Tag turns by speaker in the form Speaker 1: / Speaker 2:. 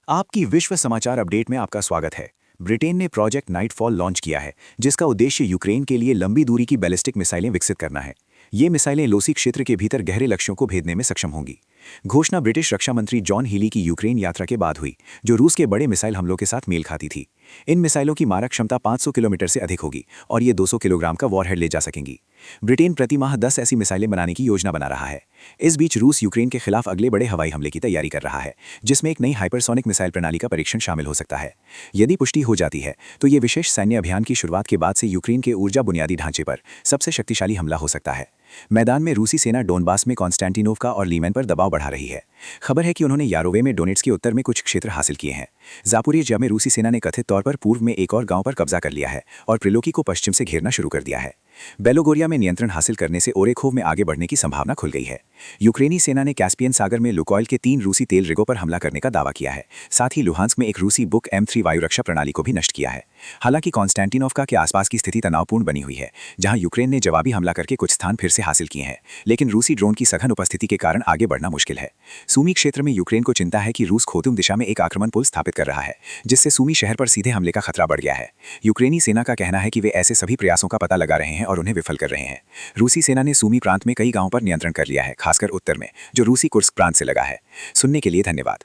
Speaker 1: आपकी विश्व समाचार अपडेट में आपका स्वागत है। ब्रिटेन ने प्रोजेक्ट नाइटफॉल लॉन्च किया है, जिसका उद्देश्य यूक्रेन के लिए लंबी दूरी की बैलिस्टिक मिसाइलें विकसित करना है। ये मिसाइलें लोसी क्षेत्र के भीतर गहरे लक्ष्यों को भेदने में सक्षम होंगी। घोषणा ब्रिटिश रक्षा मंत्री जॉन हीली की यूक्रेन यात्रा के बाद हुई, जो रूस के बड़े मिसाइल हमलों के साथ मेल खाती थी। इन मिसाइलों की मारक क्षमता 500 किलोमीटर से अधिक होगी और ये 200 किलोग्राम का वॉरहेड ले जा सकेंगी। ब्रिटेन प्रति माह 10 ऐसी मिसाइलें बनाने की योजना बना रहा है। इस बीच रूस यूक्रेन के खिलाफ अगले बड़े हवाई हमले की तैयारी कर रहा है, जिसमें एक नई हाइपरसोनिक मिसाइल प्रणाली का परीक्षण शामिल हो सकता है। यदि पुष्टि हो जाती है तो ये विशेष सैन्य अभियान की शुरुआत के बाद से यूक्रेन के ऊर्जा बुनियादी ढांचे पर सबसे शक्तिशाली हमला हो सकता है। मैदान में रूसी सेना डोनबास में कॉन्स्टेंटिनोवका और लीमैन पर दबाव बढ़ा रही है। खबर है कि उन्होंने यारोवे में डोनेट्स के उत्तर में कुछ क्षेत्र हासिल किए हैं। जापोरिज्या में रूसी सेना ने कथित तौर पर पूर्व में एक और गांव पर कब्जा कर लिया है और प्रिलोकी को पश्चिम से घेरना शुरू कर दिया है। बेलोगोरिया में नियंत्रण हासिल करने से ओरेखोव में आगे बढ़ने की संभावना खुल गई है। यूक्रेनी सेना ने कैस्पियन सागर में लुकोइल के 3 रूसी तेल रिगों पर हमला करने का दावा किया है। साथ ही लुहांस्क में एक रूसी बुक M3 वायु रक्षा प्रणाली को भी नष्ट किया है। हालांकि कॉन्स्टेंटिनोवका के आसपास की स्थिति तनावपूर्ण बनी हुई है, जहां यूक्रेन ने जवाबी हमला करके कुछ स्थान फिर से हासिल किए हैं, लेकिन रूसी ड्रोन की सघन उपस्थिति के कारण आगे बढ़ना मुश्किल है। सूमी क्षेत्र में यूक्रेन को चिंता है कि रूस खोतुम दिशा में एक आक्रमण पुल स्थापित कर रहा है, जिससे सूमी शहर पर सीधे हमले का खतरा बढ़ गया है। यूक्रेनी सेना का कहना है कि वे ऐसे सभी प्रयासों का पता लगा रहे हैं और उन्हें विफल कर रहे हैं। रूसी सेना ने सूमी प्रांत में कई गांवों पर नियंत्रण कर लिया है, खासकर उत्तर में, जो रूसी कुर्स्क प्रांत से लगा है। सुनने के लिए धन्यवाद।